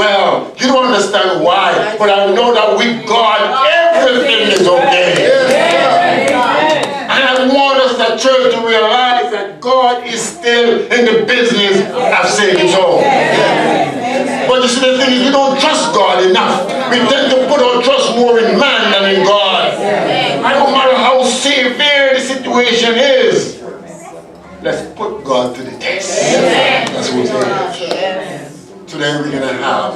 well. You don't understand why, but I know that with God, everything is okay. And I want us, the church, to realize that God is still in the business of saving souls. But you see, the thing is, we don't trust God enough. We tend to put our trust more in man than in God. And no matter how severe the situation is, let's put God to the test. That's what we're doing. Today we're going to have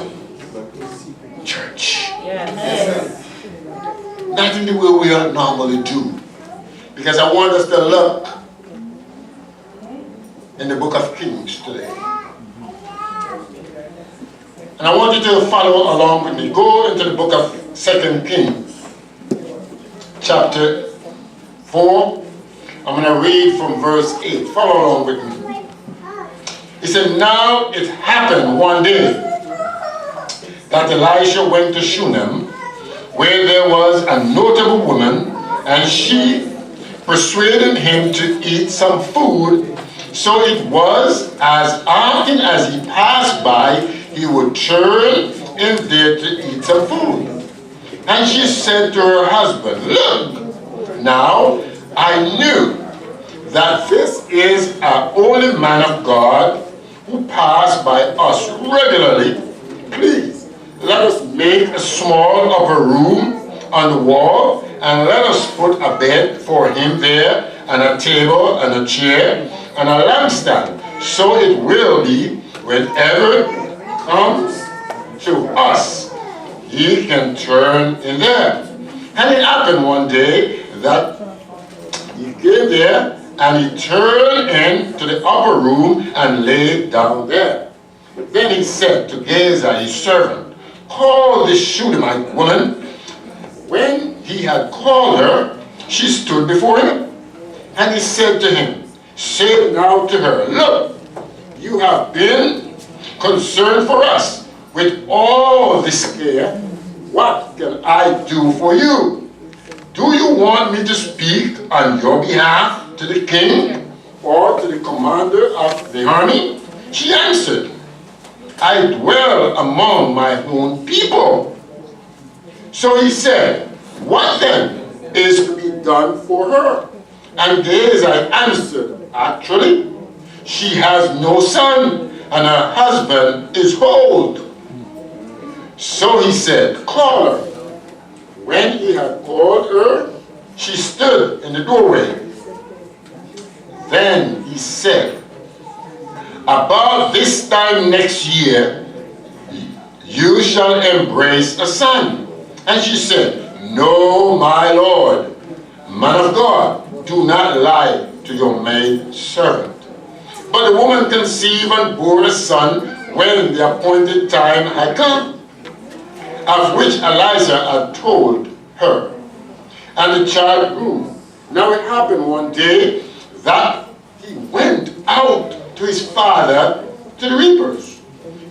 church. Not in the way we normally do. Because I want us to look in the book of Kings today. And I want you to follow along with me. Go into the book of 2 Kings, chapter 4. I'm going to read from verse 8. Follow along with me. He said, now it happened one day that Elisha went to Shunem, where there was a notable woman, and she persuaded him to eat some food. So it was, as often as he passed by, he would turn in there to eat some food. And she said to her husband, look, now I knew that this is an holy man of God who passed by us regularly. Please, let us make a small upper room on the wall, and let us put a bed for him there, and a table, and a chair, and a lampstand. So it will be, whenever he comes to us, he can turn in there. And it happened one day that he came there, and he turned into the upper room and lay down there. Then he said to Gehazi, his servant, call this Shunammite woman. When he had called her, she stood before him. And he said to him, say now to her, look, you have been concerned for us with all this care. What can I do for you? Do you want me to speak on your behalf to the king or to the commander of the army? She answered, I dwell among my own people. So he said, what then is to be done for her? And Gehazi answered, actually, she has no son, and her husband is old. So he said, call her. When he had called her, she stood in the doorway. Then he said, about this time next year, you shall embrace a son. And she said, no, my Lord, man of God, do not lie to your maid servant. But the woman conceived and bore a son when the appointed time had come, of which Elisha had told her. And the child grew. Now it happened one day that he went out to his father to the reapers.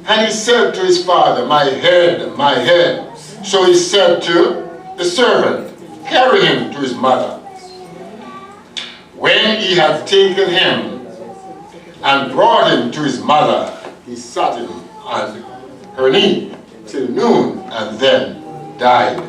And he said to his father, my head, my head. So he said to the servant, carry him to his mother. When he had taken him and brought him to his mother, he sat him on her knee till noon, and then died.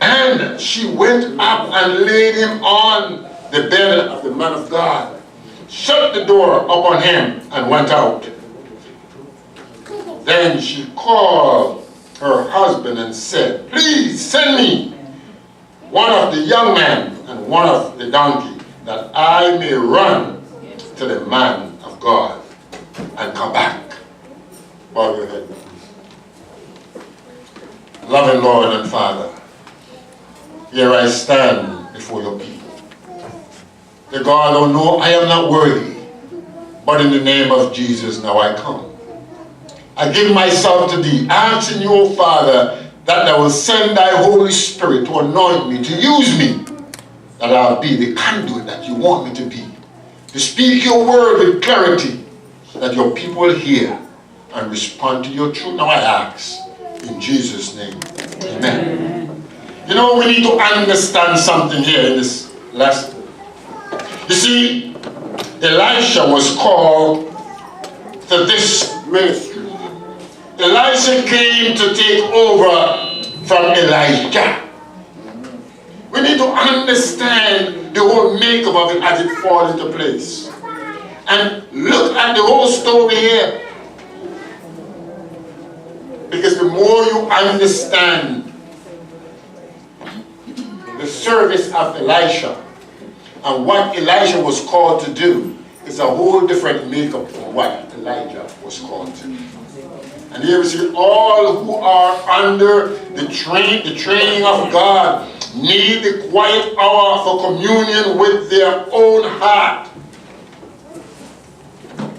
And she went up and laid him on the bed of the man of God, shut the door upon him, and went out. Then she called her husband and said, please send me one of the young men and one of the donkey, that I may run to the man of God and come back. Bow your head. Loving Lord and Father, here I stand before your people. The God, oh no, I am not worthy, but in the name of Jesus now I come. I give myself to thee, asking you, O Father, that thou will send thy Holy Spirit to anoint me, to use me, that I'll be the conduit that you want me to be, to speak your word with clarity, that your people will hear and respond to your truth. Now I ask, in Jesus' name, amen. You know, we need to understand something here in this lesson. You see, Elisha was called to this ministry. Elisha came to take over from Elijah. We need to understand the whole makeup of it as it falls into place. And look at the whole story here. Because the more you understand the service of Elisha and what Elisha was called to do, it's a whole different makeup from what Elijah was called to do. And here we see all who are under the training of God need the quiet hour for communion with their own heart,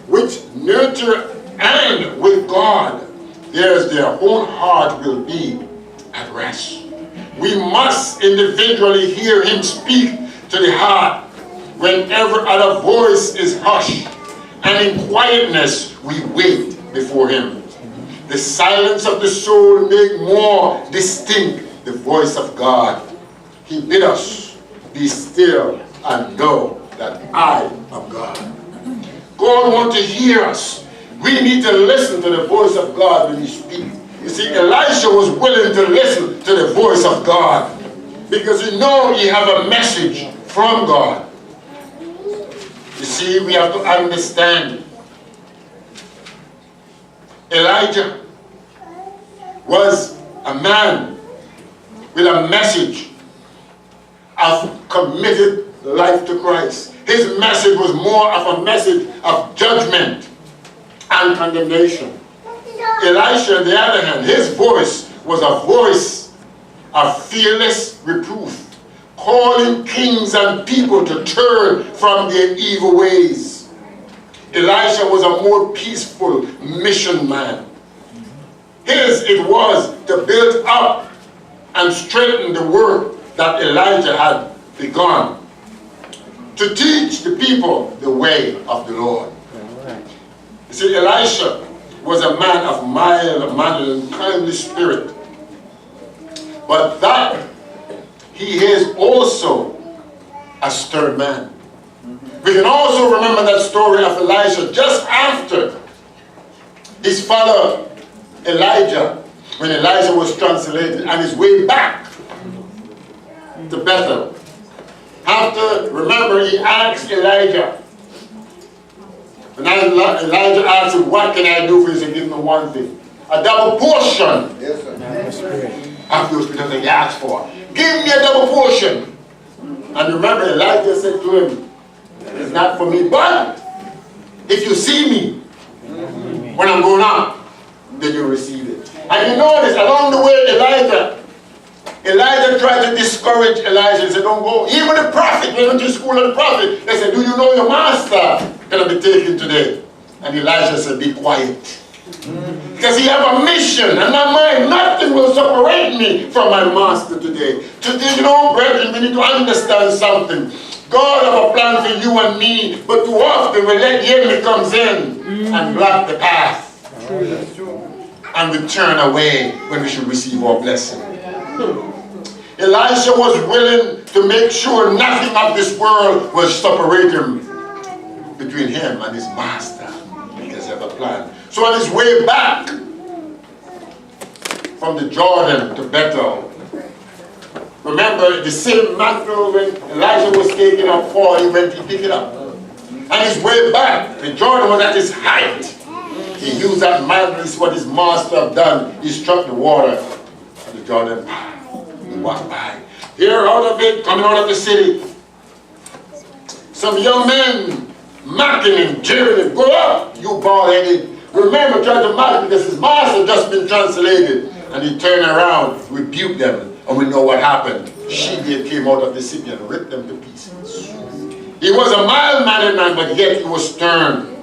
which nurture and with God, their own heart will be at rest. We must individually hear him speak to the heart whenever other voice is hushed, and in quietness we wait before him. The silence of the soul make more distinct the voice of God. He bid us be still and know that I am God. God wants to hear us. We need to listen to the voice of God when he speaks. You see, Elisha was willing to listen to the voice of God because he knew he had a message from God. You see, we have to understand. Elijah was a man with a message of committed life to Christ. His message was more of a message of judgment and condemnation. Elisha, on the other hand, his voice was a voice of fearless reproof, calling kings and people to turn from their evil ways. Elisha was a more peaceful mission man. His it was to build up and strengthen the work that Elijah had begun, to teach the people the way of the Lord. You see, Elisha was a man of mild manner and kindly spirit, but that he is also a stern man. We can also remember that story of Elisha just after his father Elijah, when Elijah was translated on his way back to Bethel. After, remember, he asked Elijah, and Elijah asked him, what can I do for you? He said, give me one thing, a double portion. Yes, sir. After those things he asked for, give me a double portion. And remember, Elijah said to him, it's not for me, but if you see me when I'm going up, then you receive it. And you notice along the way, Elijah tried to discourage Elijah. He said, don't go. Even the prophet, when he went to the school of the prophet, they said, do you know your master going to be taken today? And Elijah said, be quiet. Because he have a mission, and not mine. Nothing will separate me from my master today. Today, you know, brethren, we need to understand something. God have a plan for you and me, but too often we let the enemy comes in and block the path. And we turn away when we should receive our blessing. Elisha was willing to make sure nothing of this world will separate him between him and his master, because he had a plan. So on his way back from the Jordan to Bethel, remember the same mantle when Elijah was taken up for, he went to pick it up. On his way back, the Jordan was at its height. He used that mantle. This is what his master had done. He struck the water and the Jordan he walked by. Here out of it, coming out of the city, some young men mocking him, jeering him, go up, you bald-headed. Remember, trying to mock him because his master had just been translated. And he turned around, rebuked them, and we know what happened. She came out of the city and ripped them to pieces. He was a mild-mannered man, but yet he was stern.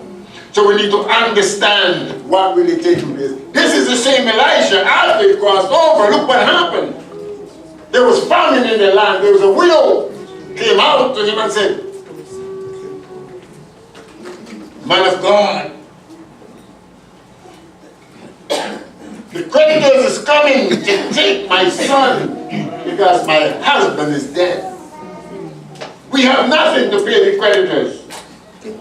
So we need to understand what really taking place. This is the same Elisha. After he crossed over, look what happened. There was famine in the land. There was a widow came out to him and said, man of God, the creditors is coming to take my son because my husband is dead. We have nothing to pay the creditors.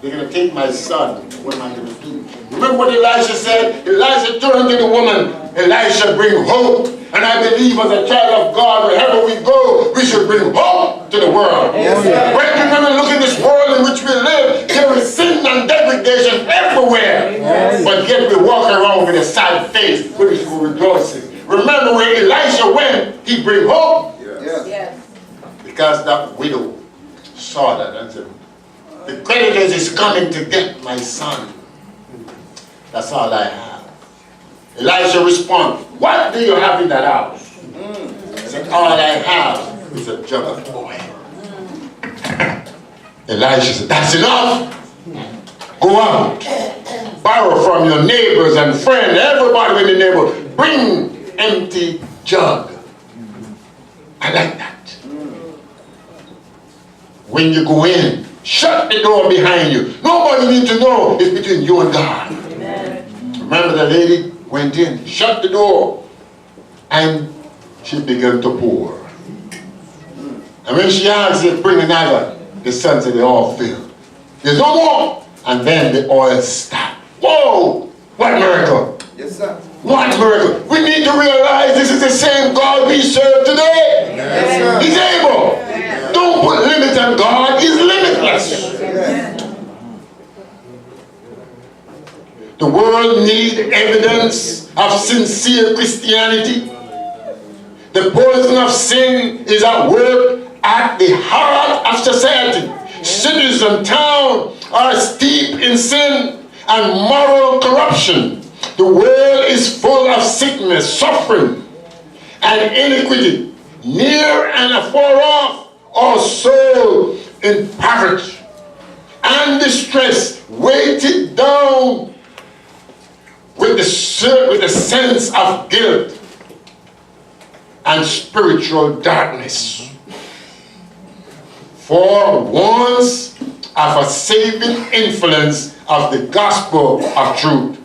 They're going to take my son. What am I going to do? Remember what Elisha said? Elisha turned to the woman. Elisha, bring hope. And I believe as a child of God, wherever we go, we should bring hope to the world. Yes, when we look at this world in which we live, there is sin and degradation everywhere. Yes. But yet we walk around with a sad face, with rejoicing. Remember where Elisha went, he bring hope. Yes. Yes. Because that widow saw that and said, the creditors is coming to get my son. That's all I have. Elisha responds, what do you have in that house? He said, all I have is a jug of oil. Elisha said, that's enough. Go out. Borrow from your neighbors and friends, everybody in the neighborhood. Bring empty jug. I like that. When you go in, shut the door behind you. Nobody needs to know it's between you and God. Amen. Remember the lady went in, shut the door, and she began to pour. And when she asked if bring another, the son said they all filled. There's no more. And then the oil stopped. Whoa! What miracle! Yes, sir. What miracle! We need to realize this is the same God we serve today. Yes, sir. He's able. Yes. Don't put limits on God. He's limitless. Yes. The world needs evidence of sincere Christianity. The poison of sin is at work at the heart of society. Cities and towns are steeped in sin and moral corruption. The world is full of sickness, suffering, and iniquity. Near and afar off, our soul in poverty and distress, weighted down with the sense of guilt and spiritual darkness. For once of a saving influence of the gospel of truth,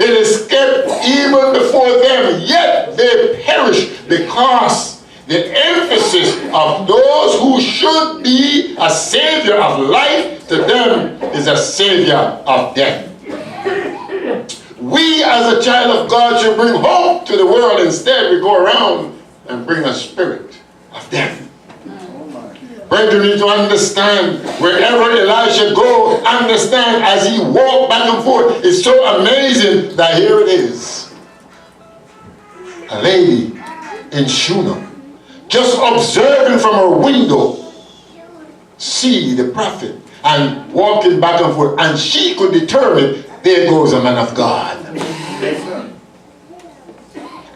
it escaped even before them, yet they perish because the emphasis of those who should be a savior of life to them is a savior of death. We as a child of God should bring hope to the world. Instead, we go around and bring a spirit of death. Brethren, you need to understand, wherever Elisha goes, understand as he walked back and forth, it's so amazing that here it is. A lady in Shunem, just observing from her window, see the prophet and walking back and forth, and she could determine, there goes a man of God.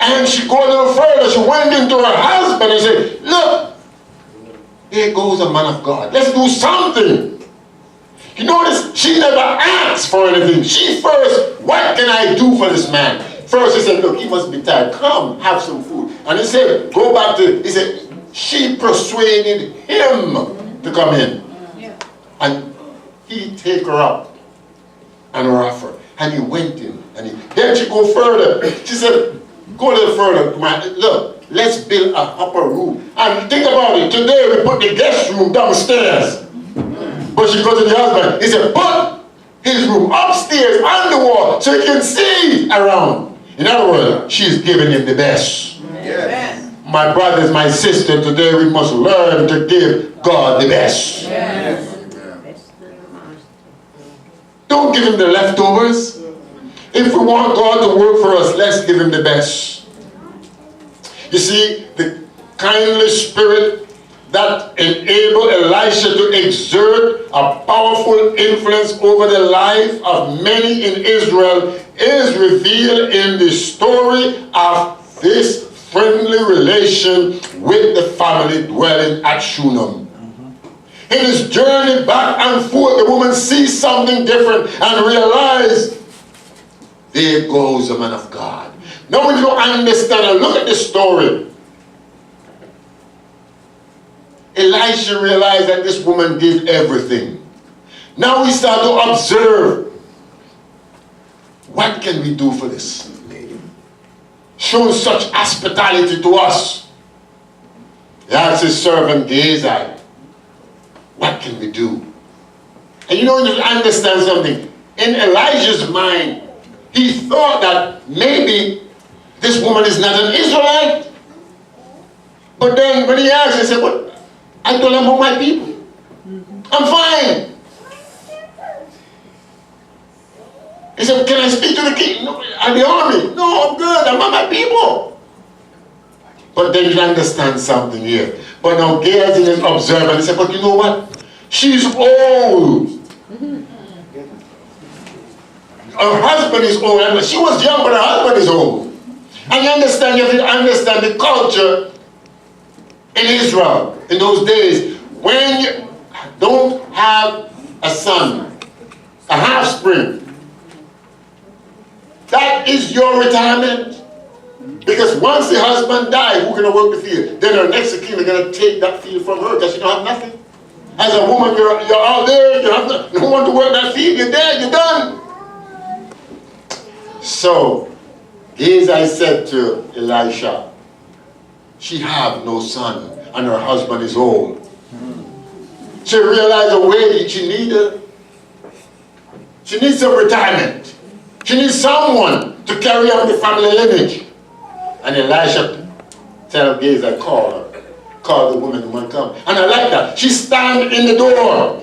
And she go a little further, she went into her husband and said, look, there goes a man of God. Let's do something. You notice she never asked for anything. She first, what can I do for this man? First he said, look, he must be tired. Come, have some food. And he said, go back to, he said, she persuaded him to come in. Yeah. And he take her up and her offer. And he went in. And then she go further. She said, go a little further. Look. Let's build an upper room. And think about it. Today we put the guest room downstairs. But she goes to the husband. He said, put his room upstairs on the wall so he can see around. In other words, she's giving him the best. Yes. My brothers, my sister, today we must learn to give God the best. Yes. Don't give him the leftovers. If we want God to work for us, let's give him the best. You see, the kindly spirit that enabled Elisha to exert a powerful influence over the life of many in Israel is revealed in the story of this friendly relation with the family dwelling at Shunem. In his journey back and forth, the woman sees something different and realizes, there goes a man of God. Now when you understand and look at this story, Elisha realized that this woman gave everything. Now we start to observe, what can we do for this lady? Showing such hospitality to us. He asked his servant Gehazi, what can we do? And you know, you understand something. In Elijah's mind, he thought that maybe this woman is not an Israelite. But then when he asked, he said, "What? I told him about my people. I'm fine." He said, "Can I speak to the king and the army?" "No, I'm good. I'm with my people." But then you understand something here. But now Gehazi is observant. He said, "But you know what? She's old. Her husband is old. She was young, but her husband is old." And you understand, you have to understand the culture in Israel in those days. When you don't have a son, a half-spring, that is your retirement. Because once the husband dies, who's going to work the field? Then her next of kin are going to take that field from her because she don't have nothing. As a woman, you're out there, you have no one to work that field, you're dead, you're done. So, Gehazi said to Elisha, "She have no son, and her husband is old." She realized the way she needs some retirement. She needs someone to carry on the family lineage. And Elisha tell Gehazi, "Call her. Call the woman who might come." And I like that. She stand in the door.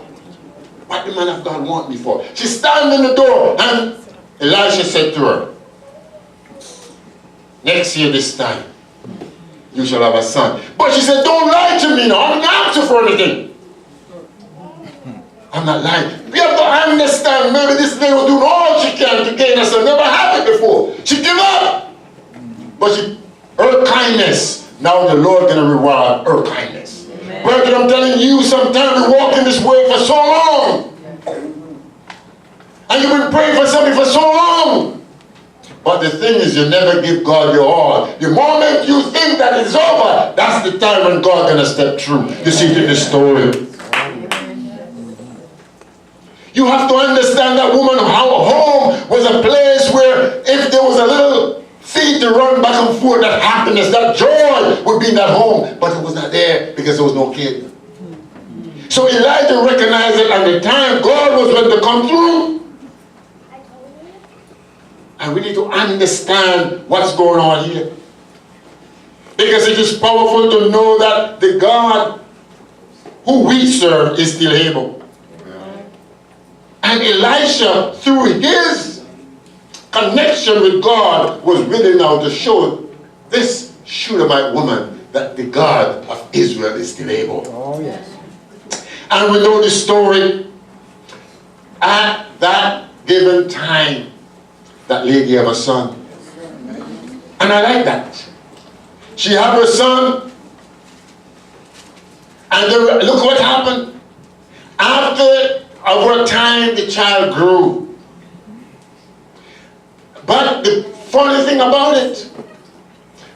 What the man of God want me for? She stand in the door, and Elisha said to her, "Next year this time, you shall have a son." But she said, "Don't lie to me now. I'm not asking for anything. I'm not lying." We have to understand, maybe this lady was doing all she can to gain a son. Never happened before. She gave up. But her kindness, now the Lord going to reward her kindness. Brethren, I'm telling you, sometimes we walk in this world for so long. And you've been praying for something for so long. But the thing is, you never give God your all. The moment you think that it's over, that's the time when God's going to step through. You see it in the story. You have to understand that woman, how home was a place where if there was a little feet to run back and forth, that happiness, that joy would be in that home. But it was not there because there was no kid. So Elijah recognized it at the time God was going to come through. And we need to understand what's going on here. Because it is powerful to know that the God who we serve is still able. And Elisha, through his connection with God, was willing now to show this Shunammite woman that the God of Israel is still able. Oh, yes. And we know the story. At that given time, that lady have a son. And I like that. She have her son. And look what happened. After over time, the child grew. But the funny thing about it,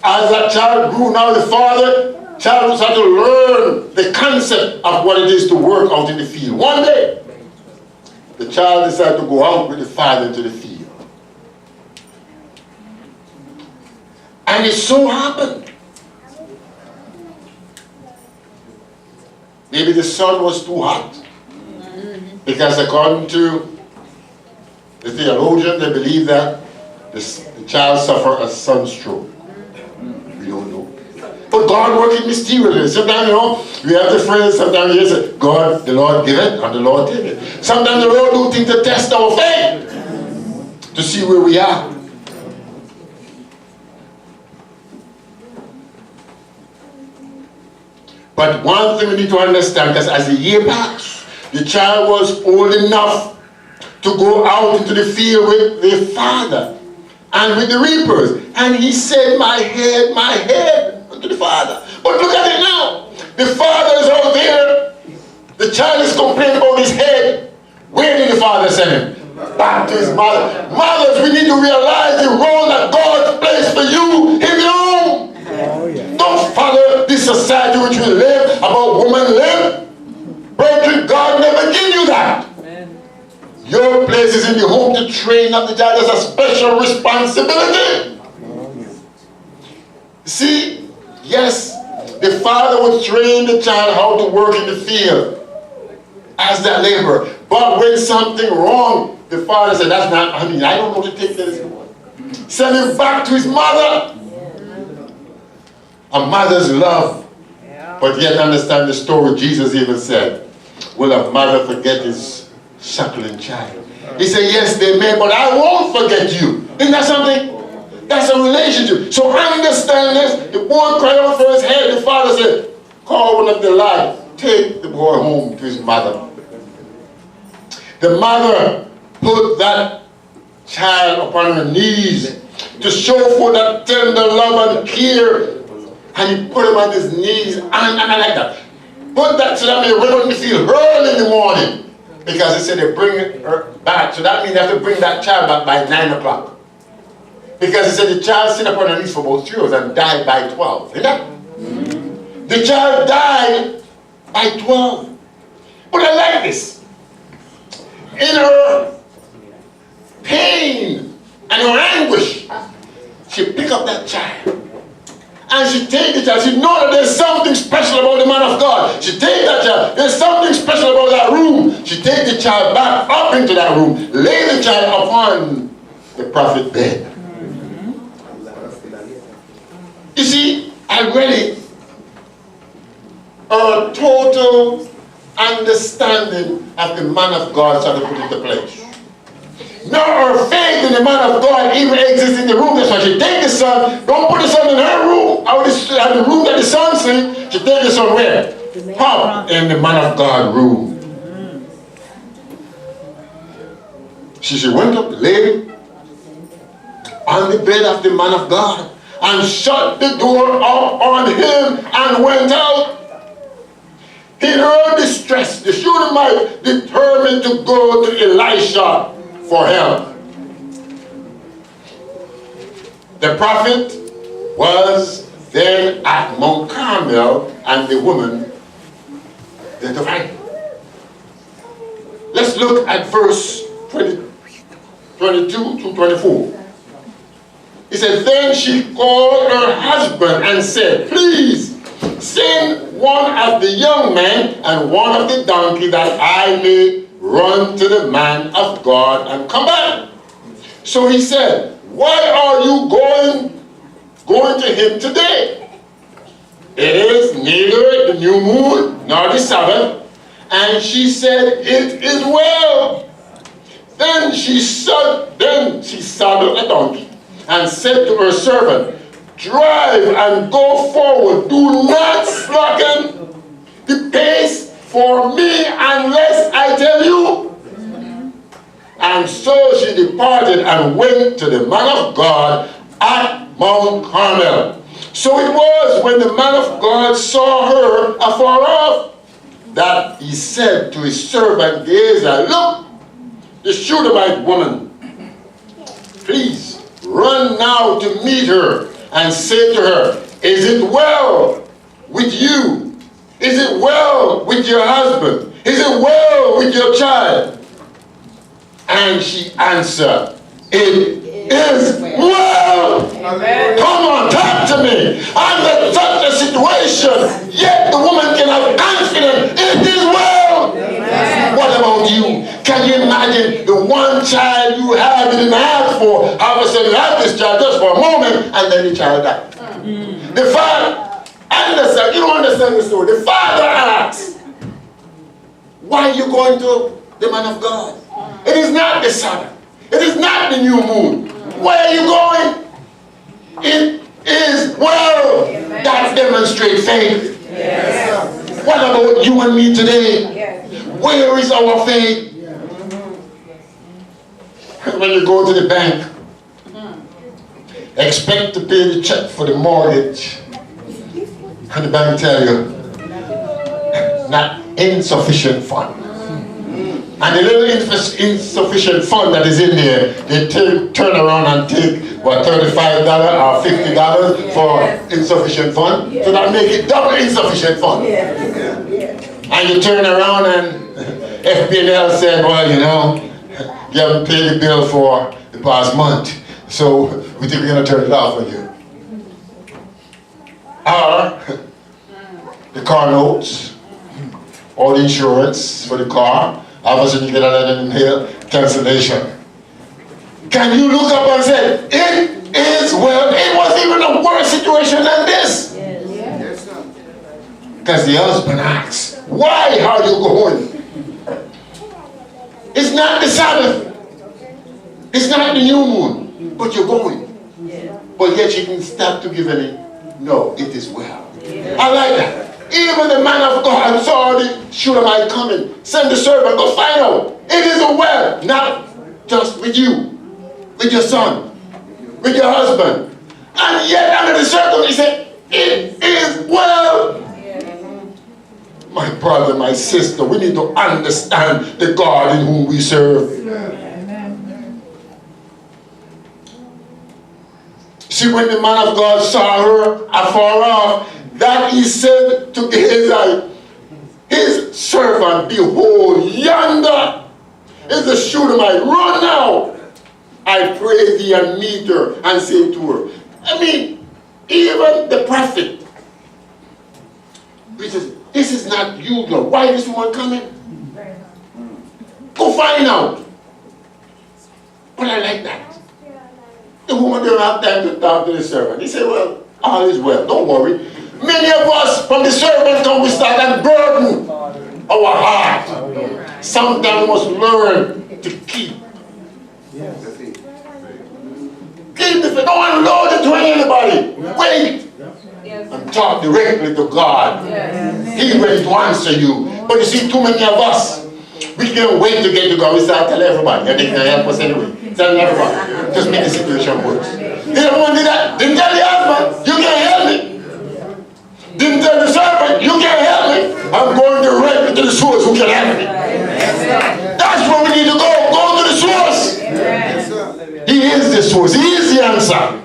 as that child grew, now the child was had to learn the concept of what it is to work out in the field. One day, the child decided to go out with the father into the field. And it so happened, maybe the sun was too hot. Because according to the theologian, they believe that the child suffered a sunstroke. We don't know. But God working mysteriously. Sometimes, we have the phrase, sometimes we say, God, the Lord give it, and the Lord take it. Sometimes the Lord do things to test our faith, to see where we are. But one thing we need to understand, because as the year passed, the child was old enough to go out into the field with the father and with the reapers. And he said, my head, unto the father. But look at it now. The father is out there. The child is complaining about his head. Where did the father send him? Back to his mother. Mothers, we need to realize the role that God placed for you in your home. Oh, yeah. Don't follow this society which we live, about women live. Brethren, God never give you that. Amen. Your place is in the home to train up the child. As a special responsibility. See, yes, the father would train the child how to work in the field as that laborer. But when something wrong, the father said, that's not, I don't know to take care of this boy. Send him back to his mother. A mother's love. But yet understand the story. Jesus even said, will a mother forget his suckling child? He said, yes, they may, but I won't forget you. Isn't that something? That's a relationship. So understand this. The boy cried out for his head. The father said, call one of the lads. Take the boy home to his mother. The mother put that child upon her knees to show for that tender love and care. And he put him on his knees, and I like that. Put that so that means we're going to feel early in the morning. Because he said they bring her back. So that means they have to bring that child back by 9 o'clock. Because he said the child stayed upon her knees for about 3 hours and died by 12. Isn't that? The child died by 12. But I like this. In her pain and her anguish, she picked up that child. And she take the child. She know that there's something special about the man of God. She take that child. There's something special about that room. She take the child back up into that room. Lay the child upon the prophet's bed. You see, already a total understanding of the man of God started to put into place. Now her faith in the man of God even exists in the room. That's why she take the son. Don't put the son in her room. Or the room that the son sleeps. She take the son where? Up in the man of God room. She went up, laid on the bed of the man of God and shut the door up on him and went out. In her distress, the Shunammite determined to go to Elisha for help. The prophet was then at Mount Carmel and the woman did the right. Let's look at verse 22 to 24. He said, then she called her husband and said, please send one of the young men and one of the donkey that I may run to the man of God and come back. So he said, why are you going to him today? It is neither the new moon nor the Sabbath. And she said, it is well. Then she saddled a donkey and said to her servant, drive and go forward. Do not slacken the pace for me unless I tell you. And so she departed and went to the man of God at Mount Carmel. So it was when the man of God saw her afar off that he said to his servant Gehazi, look, the Shunammite woman, please run now to meet her and say to her, is it well with you? Is it well with your husband? Is it well with your child? And she answered, it is well. Amen. Come on, talk to me. I'm in such a situation, yet the woman can have confidence. It is well. Amen. What about you? Can you imagine the one child you have you didn't ask for? All of a sudden you have this child just for a moment and then the child died. The father, understand, you don't understand the story. The father asks, why are you going to the man of God? It is not the Sabbath. It is not the new moon. Where are you going? It is well. Amen. That demonstrates faith. Yes. What about you and me today? Yes. Where is our faith? When you go to the bank, expect to pay the check for the mortgage, and the bank tell you, not insufficient funds. And the little insufficient fund that is in there, they turn around and take, what, $35 or $50 for insufficient fund? So that make it double insufficient fund. And you turn around and FBNL said, well, you know, you haven't paid the bill for the past month, so we think we're going to turn it off on you. Or the car notes, or the insurance for the car. All of a sudden you get a letter in the mail cancellation. Can you look up and say, it is well? It was even a worse situation than this. Because the husband asks, why are you going? It's not the Sabbath. It's not the new moon. But you're going. But yet she didn't stop to give any. No, it is well. I like that. Even the man of God saw the Shulamite coming. Send the servant, go find out. It is a well. Not just with you, with your son, with your husband. And yet under the circumstance, he said, it is well. My brother, my sister, we need to understand the God in whom we serve. See, when the man of God saw her afar off, that he said to Gehazi, his servant, behold, yonder is the Shulamite. Run now, I pray thee, and meet her, and say to her. I mean, even the prophet, he says, this is not usual. Why is this woman coming? Go find out. But I like that. The woman didn't have time to talk to the servant. He said, well, all is well. Don't worry. Many of us, from the servant come, we start and burden our heart. Sometimes we must learn to keep. Keep the faith. Don't unload it to anybody. Wait. And talk directly to God. He's ready to answer you. But you see, too many of us, we can't wait to get to God. We start telling everybody, and they can help us anyway. Telling everybody. Just make the situation worse. The other one did that. Didn't tell the husband, you can't help me. Didn't tell the servant, you can't help me. I'm going directly to the source who can help me. That's where we need to go. Go to the source. He is the source. He is the answer.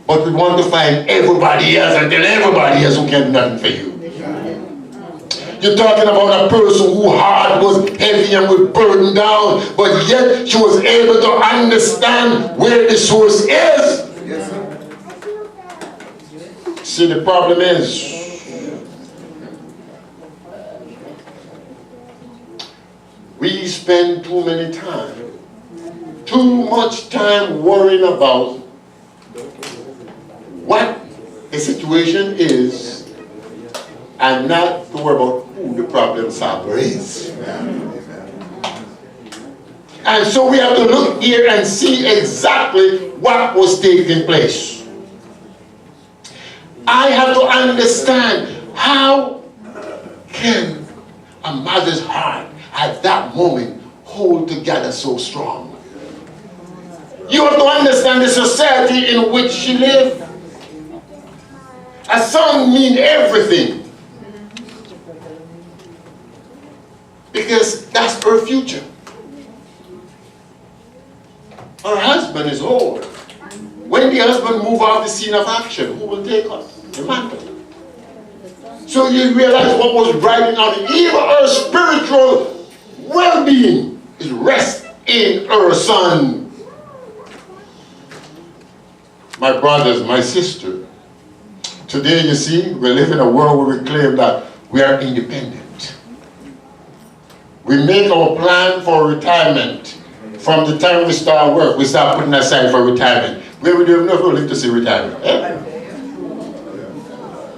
But we want to find everybody else and tell everybody else who can do nothing for you. You're talking about a person whose heart was heavy and was burdened down, but yet she was able to understand where the source is. See, the problem is, we spend too much time worrying about what the situation is and not to worry about who the problem solver is. And so we have to look here and see exactly what was taking place. I have to understand, how can a mother's heart at that moment hold together so strong? You have to understand the society in which she lived. A son means everything, because that's her future. Her husband is old. When the husband moves off the scene of action, who will take her? The mantle. So you realize what was driving on it. Even her spiritual well-being is rest in her son. My brothers, my sister, today, you see, we live in a world where we claim that we are independent. We make our plan for retirement. From the time we start work, we start putting aside for retirement. We would have never lived to see retirement. Eh?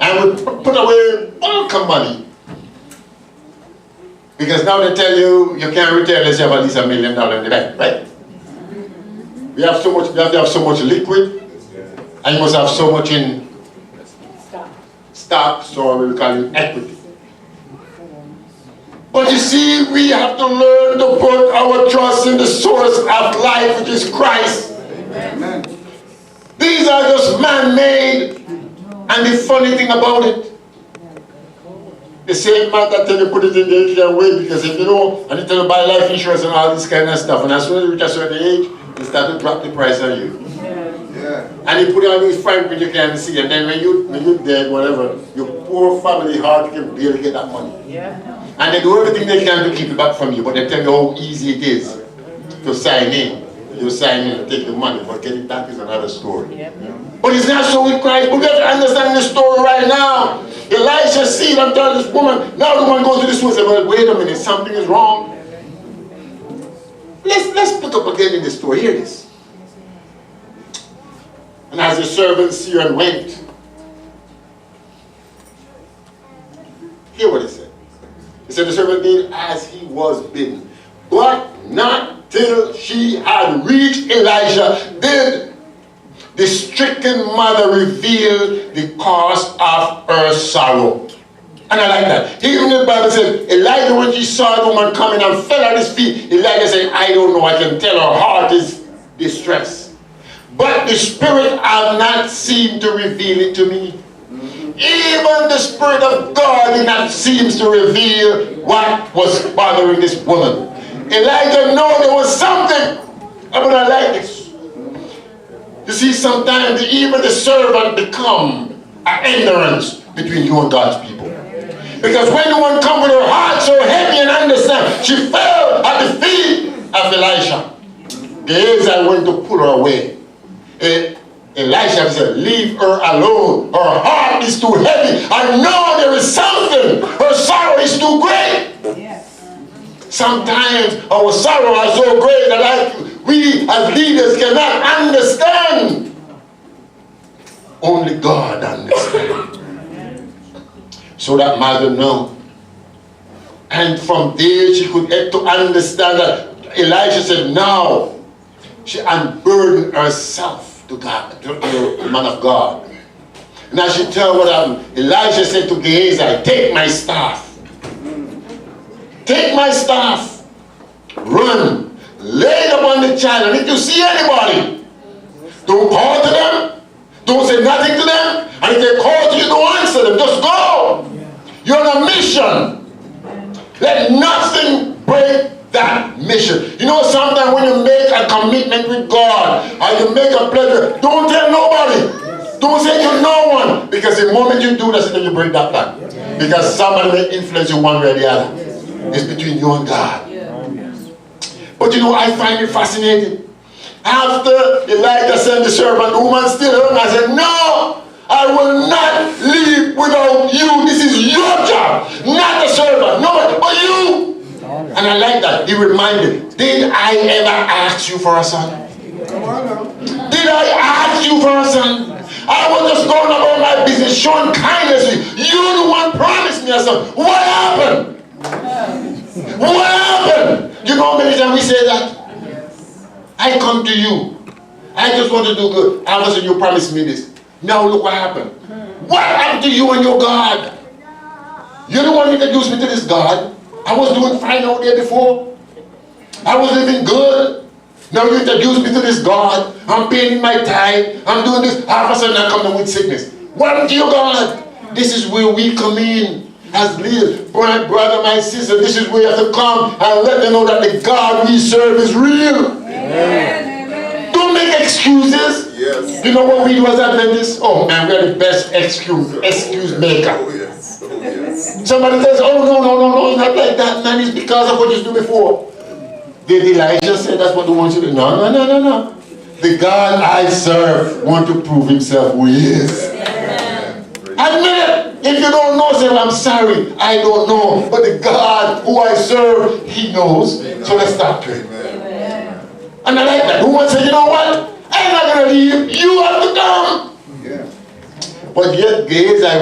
And we put away bulk of money. Because now they tell you, you can't retire unless you have at least $1 million in the bank, right? We have so much, we have to have so much liquid, and you must have so much in stocks, or we call it equity. But you see, we have to learn to put our trust in the source of life, which is Christ. Amen. These are just man-made. And the funny thing about it, the same man that tell you put it in the age and wait, because if you know, and you tell you buy life insurance and all this kind of stuff, and as soon as you reach a certain age, they start to drop the price on you. Yeah. And you put it on these frank when you can't see, and then when you're dead, whatever, your poor family heart can barely get that money. Yeah. And they do everything they can to keep it back from you, but they tell you how easy it is to sign in. You sign in and take the money, but getting back is another story. Yep. But it's not so with Christ. We have to understand this story right now. Elisha seed and tell this woman, now the woman goes to this woman and says, well, wait a minute, something is wrong. Let's pick up again in the story. Hear this. And as the servants see her and went, hear what he said. He said the servant did as he was bidden, but not till she had reached Elijah did the stricken mother reveal the cause of her sorrow. And I like that. Even the Bible said, Elijah, when she saw the woman coming and fell at his feet, Elijah said, I don't know, I can tell her heart is distressed. But the Spirit have not seemed to reveal it to me. Even the Spirit of God did not seem to reveal what was bothering this woman. Elijah knew there was something. I'm going to like this. You see, sometimes even the servant become an hindrance between you and God's people. Because when the one come with her heart so heavy and understand, she fell at the feet of Elisha. Gehazi went to pull her away. Elisha said, leave her alone. Her heart is too heavy. I know there is something. Her sorrow is too great. Yes. Sometimes our sorrow is so great that we as leaders cannot understand. Only God understands. So that mother know. And from there she could get to understand that Elijah said, now she unburdened herself to God, to the man of God. Now she tell what Elijah said to Gehazi, take my staff. Take my staff. Run. Lay it upon the child. And if you see anybody, don't call to them. Don't say nothing to them. And if they call to you, don't answer them. Just go. You're on a mission. Let nothing break that mission. You know, sometimes when you make a commitment with God and you make a pledge, don't tell nobody. Don't say to no one. Because the moment you do that, you break that plan. Because somebody may influence you one way or the other. It's between you and God. But you know, I find it fascinating. After Elijah sent the servant, the woman still hung. I said, no, I will not leave without you. This is your job, not the servant. Nobody but you. And I like that. He reminded, did I ever ask you for a son? Did I ask you for a son? I was just going about my business, showing kindness to you. You the one promised me a son. What happened? What happened? You know many times we say that? I come to you. I just want to do good. All of a sudden you promised me this. Now look what happened. What happened to you and your God? You're the one who introduced me to this God. I was doing fine out there before. I was living good. Now you introduced me to this God. I'm paying my tithe. I'm doing this. All of a sudden I come down with sickness. What happened to your God? This is where we come in. As leaders, my brother, my sister, this is where you have to come and let them know that the God we serve is real. Amen. Don't make excuses. Yes. You know what we do as Adventists? Oh man, we're the best excuse maker. Oh, yes. Oh, yes. Somebody says, oh no, not like that, man. It's because of what you do before. Did Elijah say that's what he wants you to do? No. The God I serve wants to prove himself who he is. Admit it. If you don't know, say, I'm sorry, I don't know. But the God who I serve, he knows. So let's start praying. And I like that. Who wants to say, you know what? I'm not going to leave. You have to come. Yeah. But yet Gehazi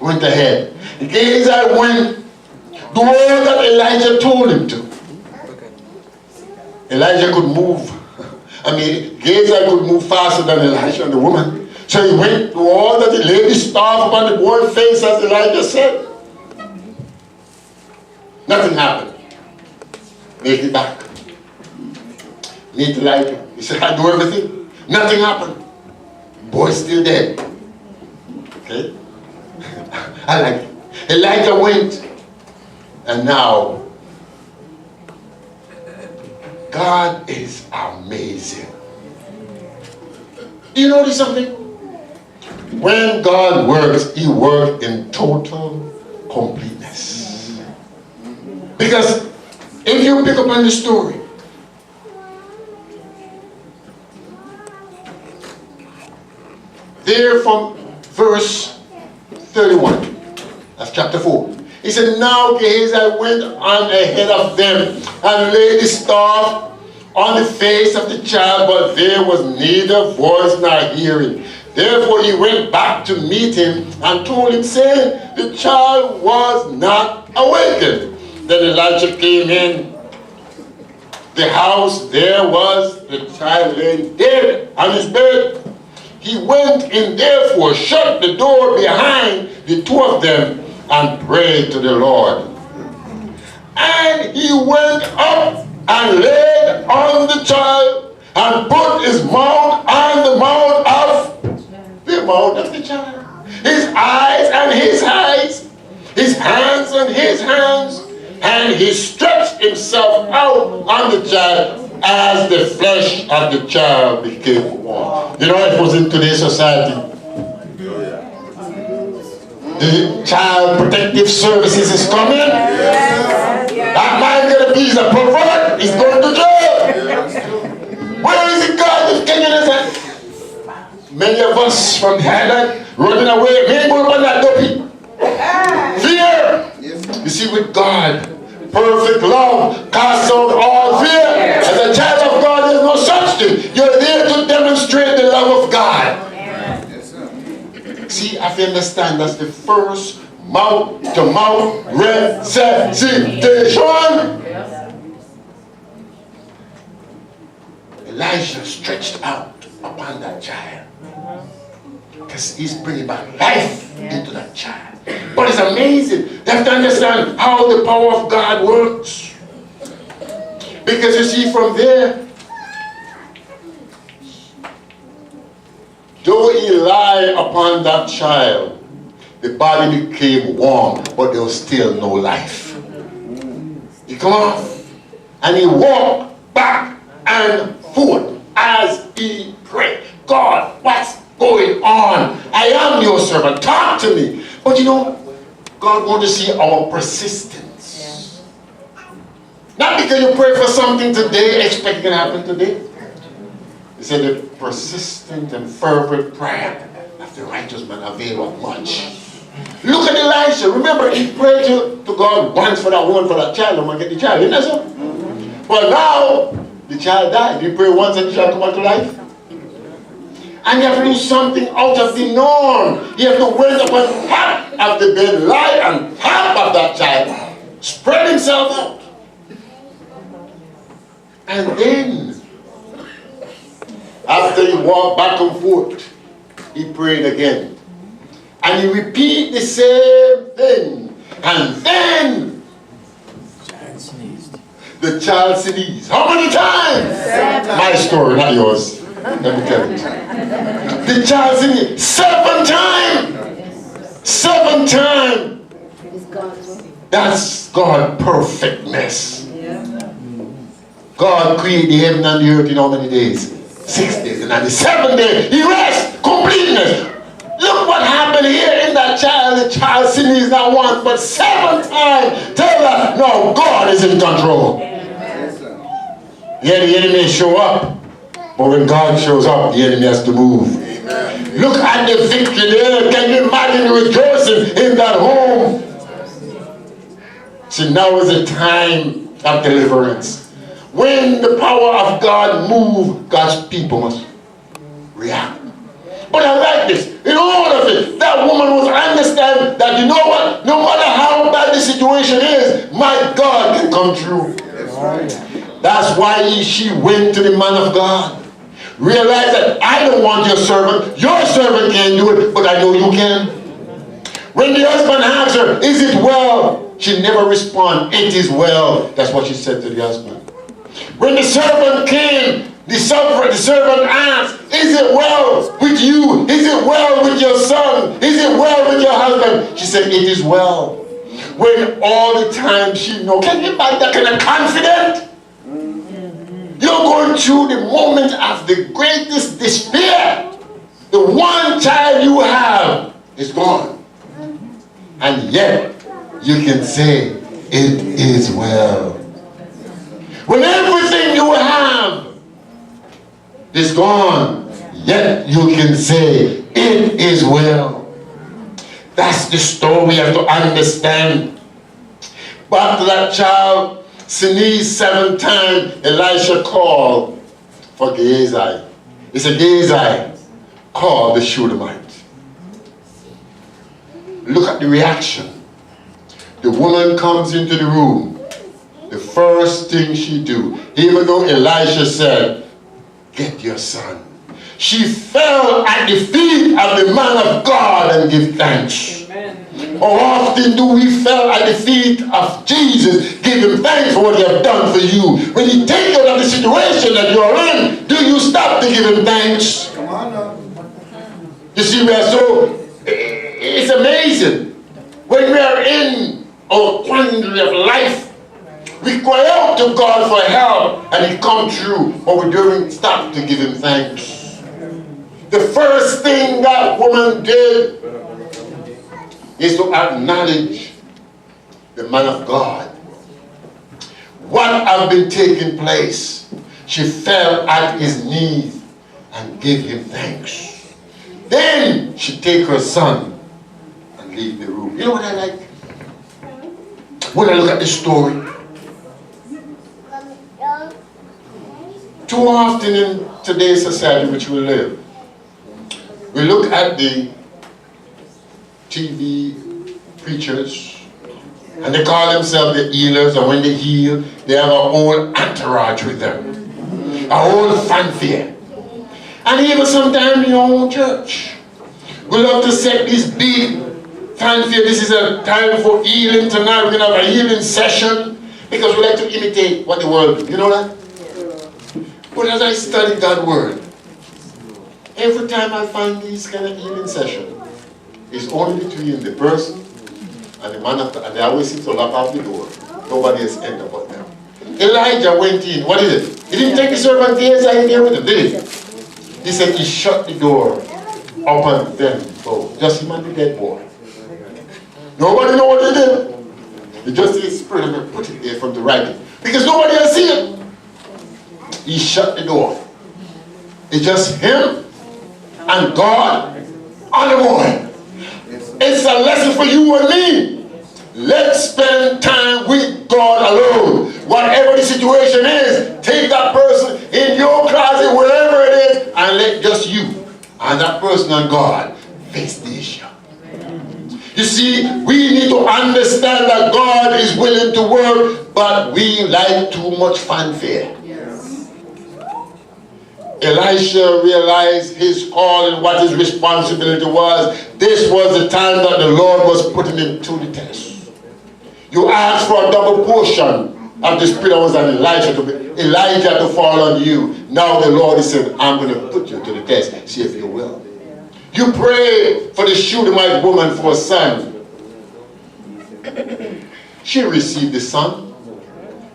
went ahead. Gehazi went the way that Elijah told him to. Elijah could move. Gehazi could move faster than Elijah and the woman. So he went to all that he laid his staff upon the boy's face as Elijah said. Nothing happened. Make it back. Meet Elijah. He said, I do everything. Nothing happened. Boy's still dead. Okay? I like it. Elijah went. And now, God is amazing. Do you notice something? When God works, he works in total completeness. Because if you pick up on the story, there from verse 31 of chapter 4, He said, now Gehazi went on ahead of them and laid his staff on the face of the child, but there was neither voice nor hearing. Therefore he went back to meet him and told him, saying, the child was not awakened. Then Elijah came in the house. There was the child laying dead on his bed. He went in, therefore shut the door behind the two of them and prayed to the Lord. And he went up and laid on the child and put his mouth on the mouth of the child, his eyes and his eyes, his hands and his hands, and he stretched himself out on the child as the flesh of the child became warm. You know, it was in today's society. The Child Protective Services is coming. That man gonna be a pervert. He's going to jail. Where is the God of Kenyan? Many of us from the island running away. Me go up on that dopey. Fear. You see, with God, perfect love casts out all fear. As a child of God, there's no such thing. You're there to demonstrate the love of God. See, if you understand, that's the first mouth-to-mouth resuscitation. Elijah stretched out upon that child because he's bringing back life into that child. But it's amazing. You have to understand how the power of God works. Because you see, from there, though he lay upon that child, the body became warm, but there was still no life. He come off and he walked back and forth as he prayed. God, what's going on? I am your servant. Talk to me. But you know, God wants to see our persistence. Not because you pray for something today, expect it to happen today. He said the persistent and fervent prayer of the righteous man availeth much. Look at Elisha. Remember, he prayed to God once for that woman, for that child. I'm going to get the child. Isn't that so? But now, the child died. You pray once and the child come back to life. And you have to do something out of the norm. You have to went up on top of the bed, lie on top of that child, spread himself out. And then, after he walked back and forth, he prayed again. And he repeated the same thing. And then the child sneezed. How many times? 7. My story, not yours. Let me tell you. The child sneezed 7 times. 7 times. That's God's perfectness. God created the heaven and the earth in how many days? 6 days. And on the 7th day, he rests. Completeness. Look what happened here in that child. The child sneezed not once, but 7 times. Tell us, no, God is in control. Yeah, the enemy show up. But when God shows up, the enemy has to move. Look at the victory there. Can you imagine the rejoicing in that home? See, now is the time of deliverance. When the power of God moves, God's people must react. But I like this. In all of it, that woman was understand that, you know what? No matter how bad the situation is, my God can come through. That's why she went to the man of God. Realize that I don't want your servant. Your servant can't do it, but I know you can. When the husband asked her, is it well? She never responded, it is well. That's what she said to the husband. When the servant came, the servant asked, is it well with you? Is it well with your son? Is it well with your husband? She said, it is well. When all the time she knows, can you imagine that kind of confidence? You're going through the moment of the greatest despair. The one child you have is gone. And yet, you can say, it is well. When everything you have is gone, yet you can say, it is well. That's the story we have to understand. But after that child sneezed 7 times, Elisha called for Gehazi. He said, Gehazi, call the Shunammite. Look at the reaction. The woman comes into the room. The first thing she do, even though Elisha said, get your son, she fell at the feet of the man of God and give thanks. Amen. How often do we fall at the feet of Jesus, give him thanks for what he has done for you? When he takes you out of the situation that you're in, do you stop to give him thanks? Come on now. You see, we are so, it's amazing. When we are in our quandary of life, we cry out to God for help and he comes through, but we don't stop to give him thanks. The first thing that woman did is to acknowledge the man of God. What had been taking place? She fell at his knees and gave him thanks. Then she take her son and leave the room. You know what I like? When I look at this story, too often in today's society which we live, we look at the TV preachers and they call themselves the healers, and when they heal, they have a whole entourage with them, a whole fanfare. And even sometimes in your own church, we love to set this big fanfare. This is a time for healing tonight. We're going to have a healing session because we like to imitate what the world do. You know that? But as I study God's word, every time I find these kind of healing sessions, it's only between the person and the man of God. And they always seem to lock off the door. Nobody else entered but them. Elijah went in. What is it? He didn't take the servant Gehazi in there with him, did he? He said he shut the door upon them both. Just him and the dead boy. Nobody know what he did. He just his spirit and put it there from the right. Because nobody else see it. He shut the door. It's just him and God and the boy. It's a lesson for you and me. Let's spend time with God alone. Whatever the situation is, take that person in your closet, wherever it is, and let just you and that person and God face the issue. You see, we need to understand that God is willing to work, but we like too much fanfare. Elisha realized his call and what his responsibility was. This was the time that the Lord was putting him to the test. You asked for a double portion of the Spirit that was on Elijah to fall on you. Now the Lord is saying, I'm going to put you to the test. See if you will. You pray for the Shunammite woman for a son. She received the son,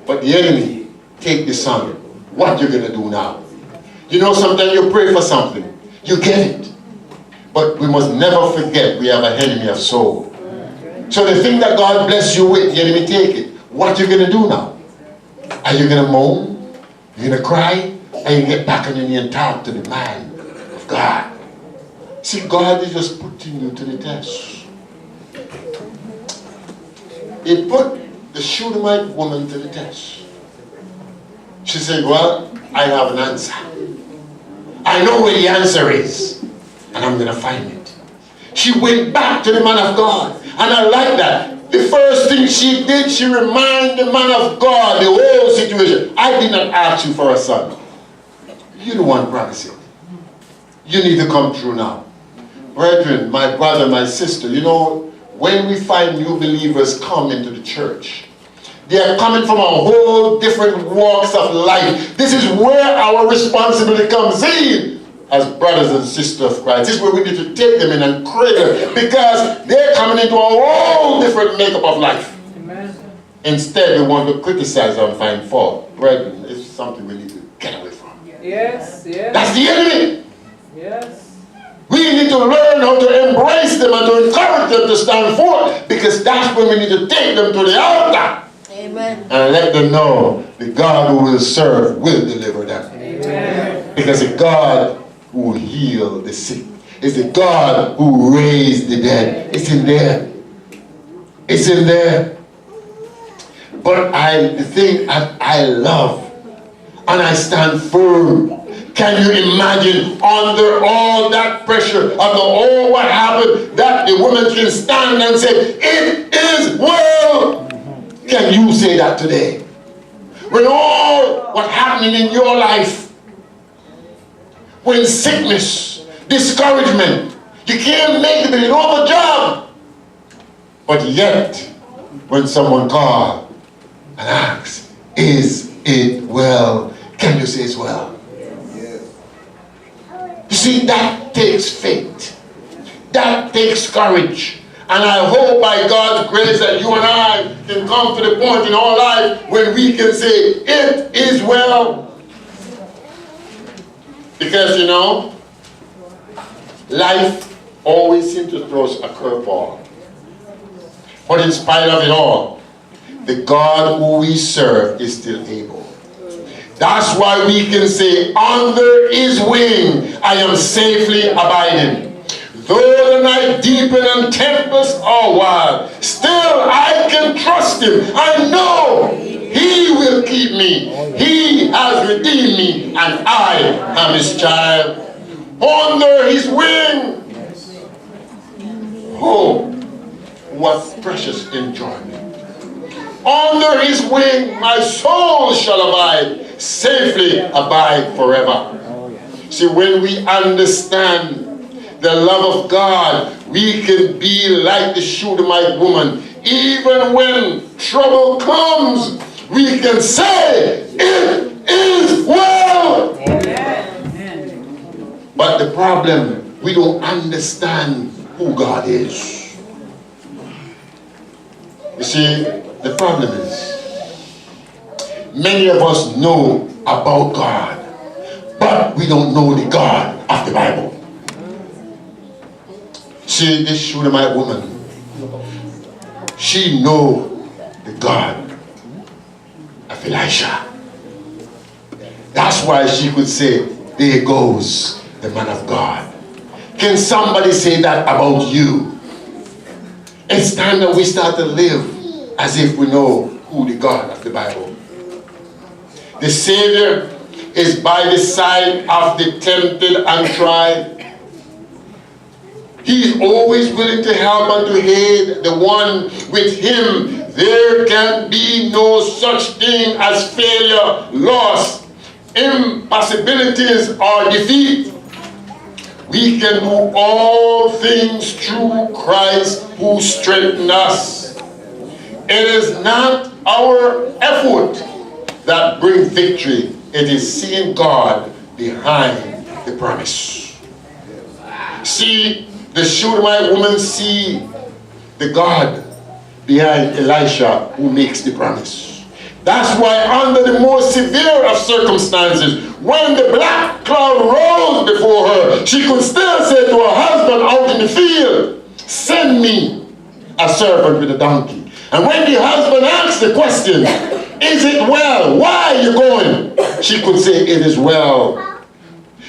but the enemy take the son. What you going to do now? You know, sometimes you pray for something, you get it. But we must never forget we have an enemy of soul. So the thing that God bless you with, the enemy take it. What are you going to do now? Are you going to moan? Are you going to cry? Are you going to get back on your knee and talk to the man of God? See, God is just putting you to the test. He put the Shunammite woman to the test. She said, well, I have an answer. I know where the answer is, and I'm going to find it. She went back to the man of God, and I like that. The first thing she did, she reminded the man of God the whole situation. I did not ask you for a son. You the one promised it. You need to come through now. Brethren, my brother, my sister, you know, when we find new believers come into the church, they are coming from a whole different walks of life. This is where our responsibility comes in as brothers and sisters of Christ. This is where we need to take them in and cradle, because they're coming into a whole different makeup of life. Amen. Instead, we want to criticize and find fault. Brethren, it's something we need to get away from. Yes, yes. That's the enemy. Yes. We need to learn how to embrace them and to encourage them to stand forth, because that's when we need to take them to the altar. Amen. And let them know the God who will serve will deliver them. Amen. Because the God who will heal the sick is the God who raised the dead. It's in there. It's in there. But the thing that I love, and I stand firm. Can you imagine under all that pressure, under all what happened, that the woman can stand and say, it is well? Can you say that today? When all what's happening in your life, when sickness, discouragement, you can't make it, you don't have a job. But yet, when someone calls and asks, is it well? Can you say it's well? You see, that takes faith. That takes courage. And I hope by God's grace that you and I can come to the point in our life when we can say, it is well. Because, you know, life always seems to throw us a curveball. But in spite of it all, the God who we serve is still able. That's why we can say, under his wing I am safely abiding. Though the night deepen and tempests are wild, still I can trust him. I know he will keep me. He has redeemed me, and I am his child. Under his wing. Oh, what precious enjoyment. Under his wing my soul shall abide, safely abide forever. See, when we understand the love of God, we can be like the Shunammite woman. Even when trouble comes, we can say, it is well. Amen. But the problem, we don't understand who God is. You see, the problem is, many of us know about God, but we don't know the God of the Bible. See, this Shunammite woman, she know the God of Elisha. That's why she could say, there goes the man of God. Can somebody say that about you? It's time that we start to live as if we know who the God of the Bible. The Savior is by the side of the tempted and tried. He is always willing to help and to aid the one. With him there can be no such thing as failure, loss, impossibilities, or defeat. We can do all things through Christ who strengthens us. It is not our effort that brings victory. It is seeing God behind the promise. See, the Shunammite woman see the God behind Elisha who makes the promise. That's why under the most severe of circumstances, when the black cloud rose before her, she could still say to her husband out in the field, send me a servant with a donkey. And when the husband asked the question, is it well? Why are you going? She could say, it is well.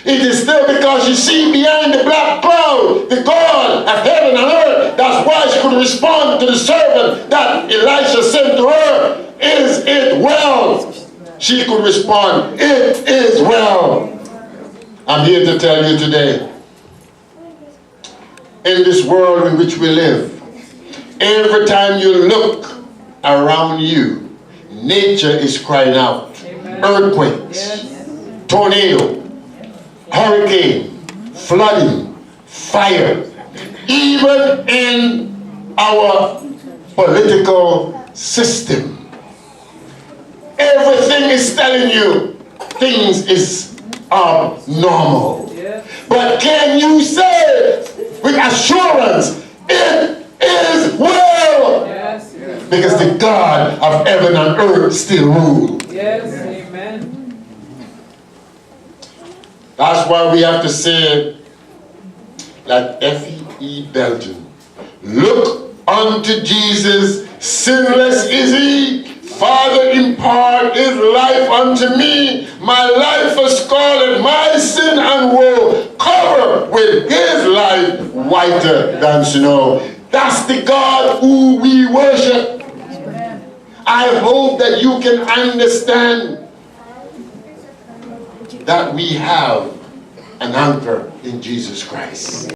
It is still because you see behind the black cloud, the God of heaven and earth. That's why she could respond to the servant that Elisha sent to her. Is it well? She could respond, it is well. I'm here to tell you today, in this world in which we live, every time you look around you, nature is crying out. Amen. Earthquakes, tornado, hurricane, flooding, fire. Even in our political system, everything is telling you things is abnormal. Yeah. But can you say with assurance, it is well? Yes. Because the God of heaven and earth still rules. Yes, amen. That's why we have to say, like F.E. Belton, look unto Jesus, sinless is he. Father, impart his life unto me. My life is scarlet, my sin and woe, cover with his life whiter than snow. That's the God who we worship. And I hope that you can understand that we have an anchor in Jesus Christ.